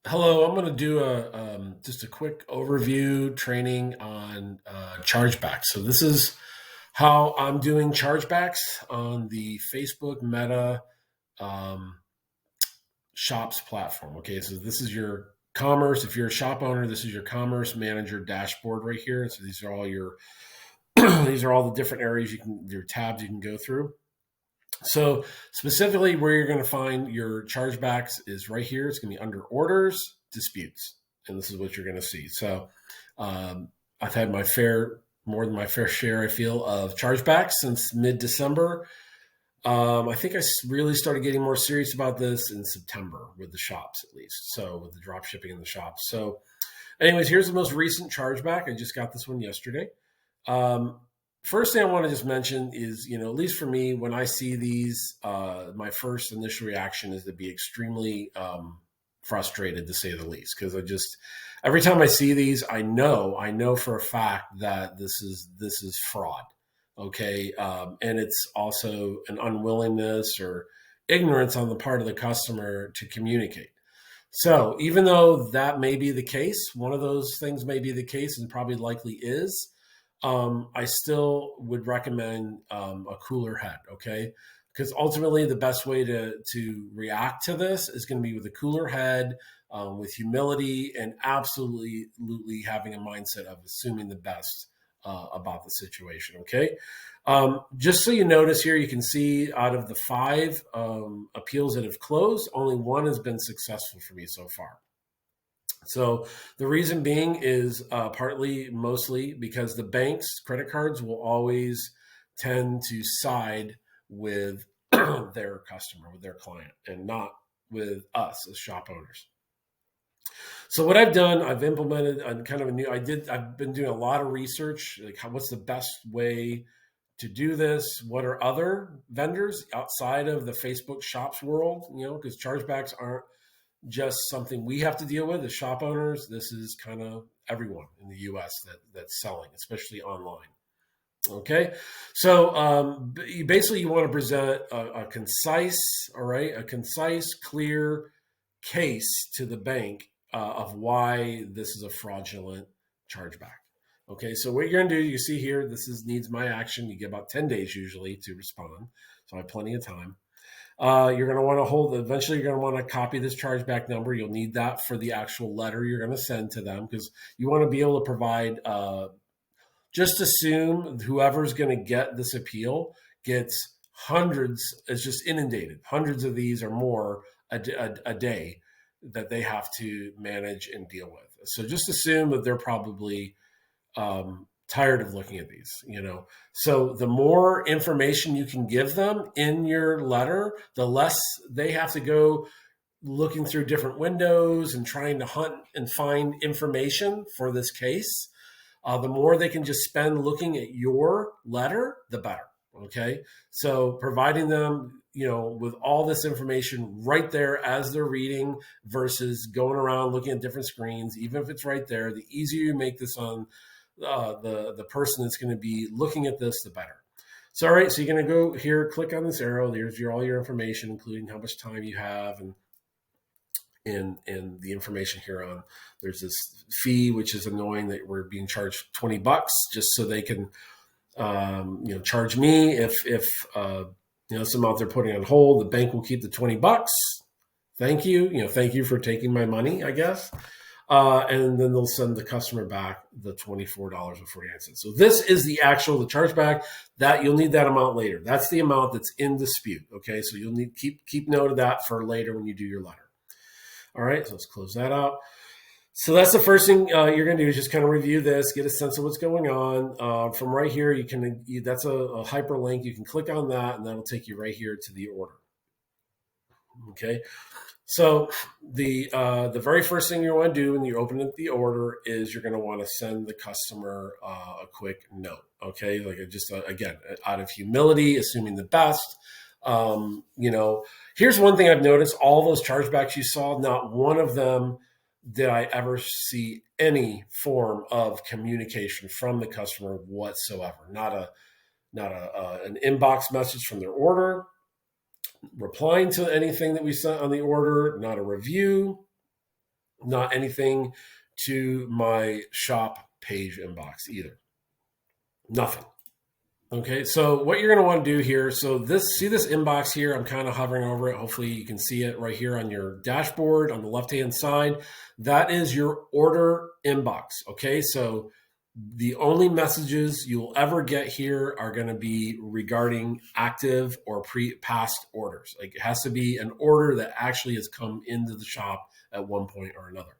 Hello, I'm going to do just a quick overview training on chargebacks. So this is how I'm doing chargebacks on the Facebook Meta um, Shops platform. Okay, so this is your commerce. If you're a shop owner, this is your commerce manager dashboard right here. So these are all your these are all the different areas your tabs you can go through. So specifically where you're going to find your chargebacks is right here. It's going to be under orders, disputes. And this is what you're going to see. So I've had more than my fair share, I feel, of chargebacks since mid-December. I think really started getting more serious about this in September with the shops, at least. So with the drop shipping in the shops. So anyways, here's the most recent chargeback. I just got this one yesterday. Um, First thing I want to just mention is, at least for me, when I see these, my first initial reaction is to be extremely frustrated, to say the least, because every time I see these, I know for a fact that this is fraud. Okay, and it's also an unwillingness or ignorance on the part of the customer to communicate. So even though that may be the case, one of those things may be the case and probably likely is, I still would recommend a cooler head, okay? Because ultimately, the best way to react to this is going to be with a cooler head, with humility, and absolutely having a mindset of assuming the best about the situation, okay? Just so you notice here, you can see out of the five appeals that have closed, only one has been successful for me so far. So the reason being is mostly because the banks, credit cards will always tend to side with their customer, with their client, and not with us as shop owners. So what I've done, I've implemented a kind of a new. I've been doing a lot of research, like what's the best way to do this? What are other vendors outside of the Facebook shops world? Because chargebacks aren't just something we have to deal with as shop owners. This is kind of everyone in the U.S. that's selling, especially online. Okay, so you want to present a concise, all right, a concise, clear case to the bank of why this is a fraudulent chargeback. Okay, so what you're going to do, you see here, needs my action. You get about 10 days usually to respond, so I have plenty of time. You're going to want to eventually you're going to want to copy this chargeback number. You'll need that for the actual letter you're going to send to them, because you want to be able to provide, just assume whoever's going to get this appeal gets hundreds, it's just inundated, hundreds of these or more a day that they have to manage and deal with. So just assume that they're probably tired of looking at these. So the more information you can give them in your letter, the less they have to go looking through different windows and trying to hunt and find information for this case. The more they can just spend looking at your letter, the better. Okay, so providing them, with all this information right there as they're reading, versus going around looking at different screens, even if it's right there, the easier you make this on the person that's going to be looking at this, the better. So, all right, so you're going to go here, click on this arrow. There's all your information, including how much time you have, and the information here on. There's this fee, which is annoying, that we're being charged $20 just so they can, charge me if some amount they're putting on hold. The bank will keep the $20. Thank you. Thank you for taking my money, I guess. And then they'll send the customer back the $24.49. So this is the chargeback. That you'll need that amount later. That's the amount that's in dispute. Okay, so you'll need keep note of that for later when you do your letter. All right, so let's close that out. So that's the first thing you're going to do, is just kind of review this, get a sense of what's going on. From right here, that's a hyperlink. You can click on that, and that'll take you right here to the order. Okay. So the very first thing you want to do when you open up the order is you're going to want to send the customer a quick note. Okay, like again, out of humility, assuming the best. Here's one thing I've noticed: all those chargebacks you saw, not one of them did I ever see any form of communication from the customer whatsoever. Not an inbox message from their order, replying to anything that we sent on the order, not a review, not anything to my shop page inbox either. Nothing. Okay, so what you're going to want to do here, so see this inbox here, I'm kind of hovering over it. Hopefully you can see it right here on your dashboard on the left-hand side. That is your order inbox, okay? So the only messages you'll ever get here are going to be regarding active or past orders. Like, it has to be an order that actually has come into the shop at one point or another.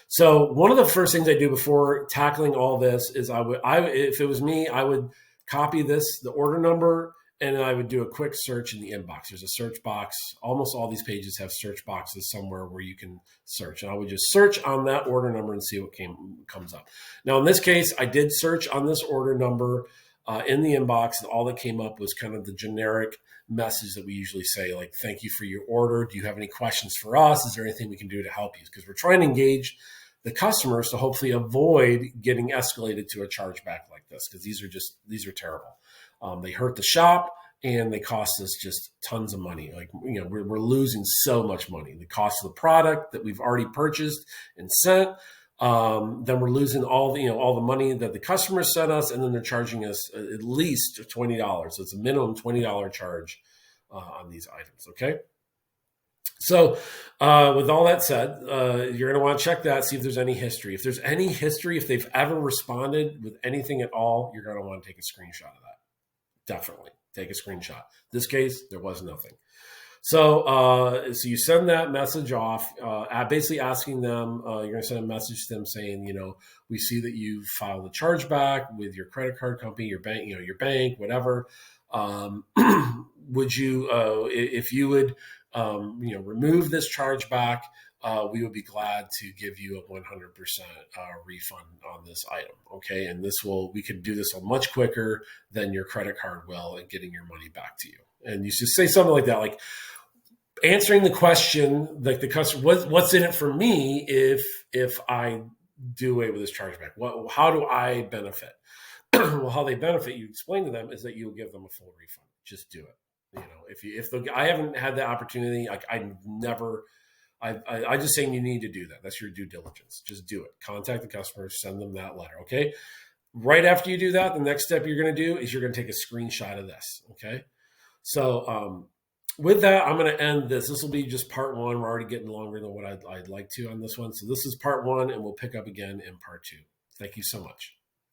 So one of the first things I do before tackling all this is if it was me, I would copy the order number, and I would do a quick search in the inbox. There's a search box. Almost all these pages have search boxes somewhere where you can search. And I would just search on that order number and see what comes up. Now, in this case, I did search on this order number in the inbox, and all that came up was kind of the generic message that we usually say, like, thank you for your order. Do you have any questions for us? Is there anything we can do to help you? Because we're trying to engage the customers to hopefully avoid getting escalated to a chargeback like this, because these are terrible. They hurt the shop, and they cost us just tons of money. Like, we're losing so much money. The cost of the product that we've already purchased and sent, then we're losing all the money that the customers sent us, and then they're charging us at least $20. So it's a minimum $20 charge on these items. Okay. So with all that said, you're going to want to check that, see if there's any history. If there's any history, if they've ever responded with anything at all, you're going to want to take a screenshot of that. Definitely take a screenshot. In this case, there was nothing. So you send that message off, basically asking them, you're going to send a message to them saying, we see that you filed a chargeback with your credit card company, your bank, whatever. Would you, if you would, remove this chargeback, we would be glad to give you a 100% refund on this item. Okay. And we could do this much quicker than your credit card will in getting your money back to you. And you just say something like that, like answering the question, like the customer, what's in it for me if I do away with this chargeback? How do I benefit? Well, how they benefit, you explain to them, is that you'll give them a full refund. Just do it. I haven't had the opportunity, like I just saying you need to do that. That's your due diligence. Just do it. Contact the customer, send them that letter. Okay. Right after you do that, the next step you're going to do is you're going to take a screenshot of this. Okay. So, with that, I'm going to end this. This will be just part one. We're already getting longer than what I'd like to on this one. So this is part one, and we'll pick up again in part two. Thank you so much.